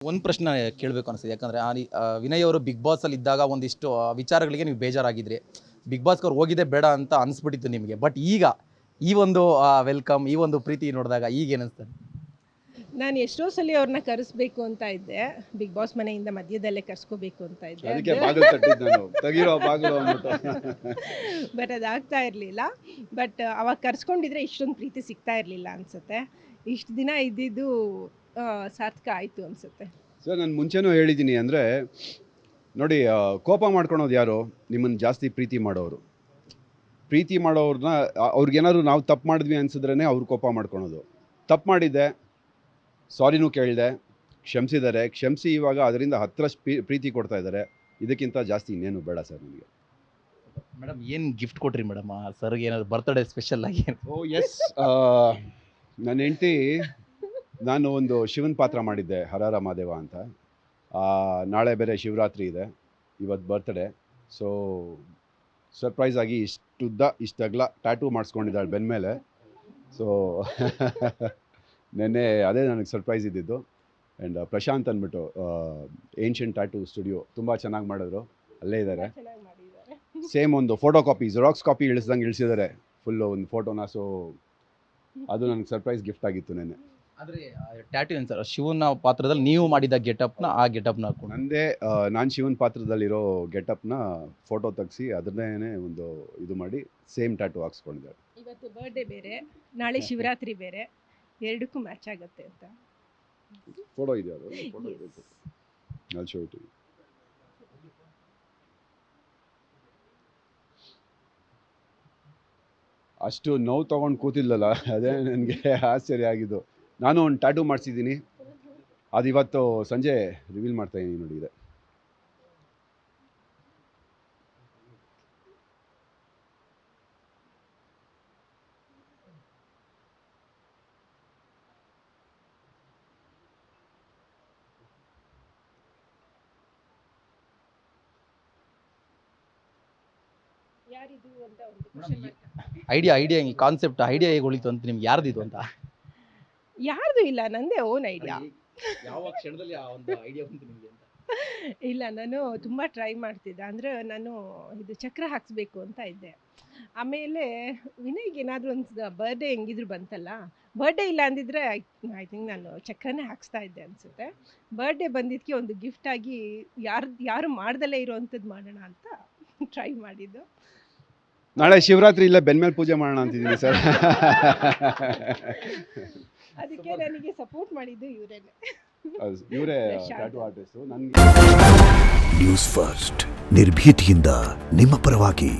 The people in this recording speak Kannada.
ಒಂದು ಪ್ರಶ್ನೆ ಕೇಳಬೇಕು ಅನಿಸ್ತಿದೆ. ಯಾಕಂದರೆ ವಿನಯ್ ಅವರು ಬಿಗ್ ಬಾಸಲ್ಲಿ ಇದ್ದಾಗ ಒಂದಿಷ್ಟು ವಿಚಾರಗಳಿಗೆ ನೀವು ಬೇಜಾರಾಗಿದ್ರಿ. ಬಿಗ್ ಬಾಸ್ಗೆ ಅವ್ರು ಹೋಗಿದ್ದೇ ಬೇಡ ಅಂತ ಅನಿಸ್ಬಿಟ್ಟಿತ್ತು ನಿಮಗೆ. ಬಟ್ ಈಗ ಈ ಒಂದು ವೆಲ್ಕಮ್, ಈ ಒಂದು ಪ್ರೀತಿ ನೋಡಿದಾಗ ಈಗ ಏನಿಸ್ತದೆ? ನಾನು ಎಷ್ಟೋ ಸಲ ಅವ್ರನ್ನ ಕರೆಸ್ಬೇಕು ಅಂತ ಇದ್ದೆ. ಬಿಗ್ ಬಾಸ್ ಮನೆಯಿಂದ ಮಧ್ಯದಲ್ಲೇ ಕರ್ಸ್ಕೋಬೇಕು ಅಂತ ಇದ್ದೆ. ಅದಕ್ಕೆ ಬಾಗಿಲು ತಟ್ಟಿದ್ದು ನಾನು, ತೆಗೀರೋ ಬಾಗಿಲು ಅಂದ್ಬಿಟ್ಟು. ಬಟ್ ಅದಾಗ್ತಾ ಇರಲಿಲ್ಲ. ಬಟ್ ಅವಾಗ ಕರ್ಸ್ಕೊಂಡಿದ್ರೆ ಇಷ್ಟೊಂದು ಪ್ರೀತಿ ಸಿಗ್ತಾ ಇರಲಿಲ್ಲ ಅನಿಸುತ್ತೆ. ಇಷ್ಟು ದಿನ ಇದ್ದಿದ್ದು ಸಾರ್ಥಕ ಆಯಿತು ಅನಿಸುತ್ತೆ. ಸರ್, ನಾನು ಮುಂಚೆನೂ ಹೇಳಿದ್ದೀನಿ, ಅಂದರೆ ನೋಡಿ, ಕೋಪ ಮಾಡ್ಕೊಳೋದು ಯಾರು? ನಿಮ್ಮನ್ನು ಜಾಸ್ತಿ ಪ್ರೀತಿ ಮಾಡೋರು. ಪ್ರೀತಿ ಮಾಡೋರನ್ನ ಅವ್ರಿಗೇನಾದ್ರು ನಾವು ತಪ್ಪು ಮಾಡಿದ್ವಿ ಅನ್ಸಿದ್ರೇ ಅವ್ರು ಕೋಪ ಮಾಡ್ಕೊಳೋದು. ತಪ್ಪು ಮಾಡಿದ್ದೆ, ಸಾರಿನೂ ಕೇಳಿದೆ, ಕ್ಷಮಿಸಿದ್ದಾರೆ. ಕ್ಷಮಿಸಿ ಇವಾಗ ಅದರಿಂದ 10ರಷ್ಟು ಪ್ರೀತಿ ಕೊಡ್ತಾ ಇದ್ದಾರೆ. ಇದಕ್ಕಿಂತ ಜಾಸ್ತಿ ಇನ್ನೇನು ಬೇಡ ಸರ್ ನನಗೆ. ಮೇಡಮ್ ಏನು ಗಿಫ್ಟ್ ಕೊಟ್ರಿ ಮೇಡಮ್ ಸರ್ಗೆ? ಏನಾದ್ರು ಬರ್ತ್ಡೇ ಸ್ಪೆಷಲ್ ಆಗಿ? ಓ ಎಸ್, ನನ್ನ ಹೆಂಡತಿ, ನಾನು ಒಂದು ಶಿವನ ಪಾತ್ರ ಮಾಡಿದ್ದೆ, ಹರಹರ ಮಹಾದೇವ ಅಂತ. ನಾಳೆ ಬೇರೆ ಶಿವರಾತ್ರಿ ಇದೆ, ಇವತ್ತು ಬರ್ತ್ಡೇ. ಸೊ ಸರ್ಪ್ರೈಸ್ ಆಗಿ ಇಷ್ಟಗಲ ಟ್ಯಾಟೂ ಮಾಡಿಸ್ಕೊಂಡಿದ್ದಾಳೆ ಬೆನ್ನ ಮೇಲೆ. ಸೊ ನೆನ್ನೆ ಅದೇ ನನಗೆ ಸರ್ಪ್ರೈಸ್ ಇದ್ದಿದ್ದು. ಆ್ಯಂಡ್ ಪ್ರಶಾಂತ್ ಅಂದ್ಬಿಟ್ಟು ಏನ್ಷಿಯಂಟ್ ಟ್ಯಾಟೂ ಸ್ಟುಡಿಯೋ ತುಂಬ ಚೆನ್ನಾಗಿ ಮಾಡಿದ್ರು, ಅಲ್ಲೇ ಇದ್ದಾರೆ. ಸೇಮ್ ಒಂದು ಫೋಟೋ ಕಾಪಿ, ಜೆರಾಕ್ಸ್ ಕಾಪಿ ಇಳಿಸ್ದಂಗೆ ಇಳಿಸಿದ್ದಾರೆ ಫುಲ್ಲು ಒಂದು ಫೋಟೋನ. ಸೊ ಅದು ನನಗೆ ಸರ್ಪ್ರೈಸ್ ಗಿಫ್ಟ್ ಆಗಿತ್ತು ನೆನ್ನೆ. ಆದರೆ ಟ್ಯಾಟೂ ಏನು ಸರ್? ಶಿವನ ಪಾತ್ರದಲ್ಲಿ ನೀವು ಮಾಡಿದ ಗೆಟಪ್ನ ಆ ಗೆಟಪ್ನ ಹಾಕೊಂಡು ನಂದೇ, ನಾನು ಶಿವನ ಪಾತ್ರದಲ್ಲಿರೋ ಗೆಟಪ್ನ ಫೋಟೋ ತೆಗೆಸಿ ಅದನ್ನೇ ಒಂದು ಇದು ಮಾಡಿ ಸೇಮ್ ಟ್ಯಾಟೂ ಹಾಕ್ಸ್ಕೊಂಡಿದ್ದಾರೆ. ಇವತ್ತು ಬರ್ಡೇ ಬೇರೆ, ನಾಳೆ ಶಿವರಾತ್ರಿ ಬೇರೆ, ಎರಡಕ್ಕೂ ಮ್ಯಾಚ್ ಆಗುತ್ತೆ ಅಂತ. ಫೋಟೋ ಇದೆ, ಅದು ಫೋಟೋ ಇದೆ, ಅಲ್ಲಿ ಶೋ ಇಟ್ಟು. ಅಷ್ಟು ನೋವು ತೊಗೊಂಡು ಕೂತಿಲ್ಲಲ್ಲ, ಅದೇ ನನಗೆ ಆಶ್ಚರ್ಯ ಆಗಿದ್ದು. ನಾನು ಒಂದು ಟ್ಯಾಟೂ ಮಾಡಿಸಿದ್ದೀನಿ, ಅದು ಇವತ್ತು ಸಂಜೆ ರಿವೀಲ್ ಮಾಡ್ತಾಯಿದ್ದೀನಿ ನೋಡಿ. ಇದೆ ಯಾರಿದು ಅಂತ ಒಂದು ಕ್ವಶನ್ ಮಾರ್ಕ್. ಐಡಿಯಾ ಹೆಂಗೆ, ಕಾನ್ಸೆಪ್ಟ್ ಐಡಿಯಾ ಹೇಗೆ ಉಳಿತು ಅಂತ ನಿಮ್ಗೆ ಯಾರ್ದಿದು ಅಂತ? ಯಾರ್ದು ಇಲ್ಲ, ನಂದೇ ಓನ್ ಐಡಿಯಾ. ಯಾವ ಕ್ಷಣದಲ್ಲಿ ಆ ಒಂದು ಐಡಿಯಾ ಬಂತು ನಿಮಗೆ ಅಂತ? ಇಲ್ಲ, ನಾನು ತುಂಬ ಟ್ರೈ ಮಾಡ್ತಿದ್ದೆ. ಅಂದರೆ ನಾನು ಇದು ಚಕ್ರ ಹಾಕಿಸ್ಬೇಕು ಅಂತ ಇದ್ದೆ. ಆಮೇಲೆ ವಿನಯ್ಗೆ ಏನಾದರೂ ಒಂದು ಬರ್ಡೇ ಹೆಂಗಿದ್ರು ಬಂತಲ್ಲ, ಬರ್ಡೇ ಇಲ್ಲ ಅಂದಿದ್ರೆ ಐ ಥಿಂಕ್ ನಾನು ಚಕ್ರನೇ ಹಾಕಿಸ್ತಾ ಇದ್ದೆ ಅನಿಸುತ್ತೆ. ಬರ್ಡೇ ಬಂದಿದ್ದಕ್ಕೆ ಒಂದು ಗಿಫ್ಟಾಗಿ ಯಾರು ಮಾಡ್ದಲ್ಲೇ ಇರೋವಂಥದ್ದು ಮಾಡೋಣ ಅಂತ ಟ್ರೈ ಮಾಡಿದ್ದು. ನಾಳೆ ಶಿವರಾತ್ರಿ ಇಲ್ಲ ಬೆನ್ನ ಮೇಲೆ ಪೂಜೆ ಮಾಡೋಣ ಅಂತಿದ್ದೀನಿ ಸರ್. ಅದಕ್ಕೆ ನನಗೆ ಸಪೋರ್ಟ್ ಮಾಡಿದ್ದು ಇವರೇ ಪ್ರಶಾಂತ್. Tattoo artist. ನನಗೆ ನ್ಯೂಸ್ ಫಸ್ಟ್ ನಿರ್ಭೀತಿಯಿಂದ ನಿಮ್ಮ ಪರವಾಗಿ.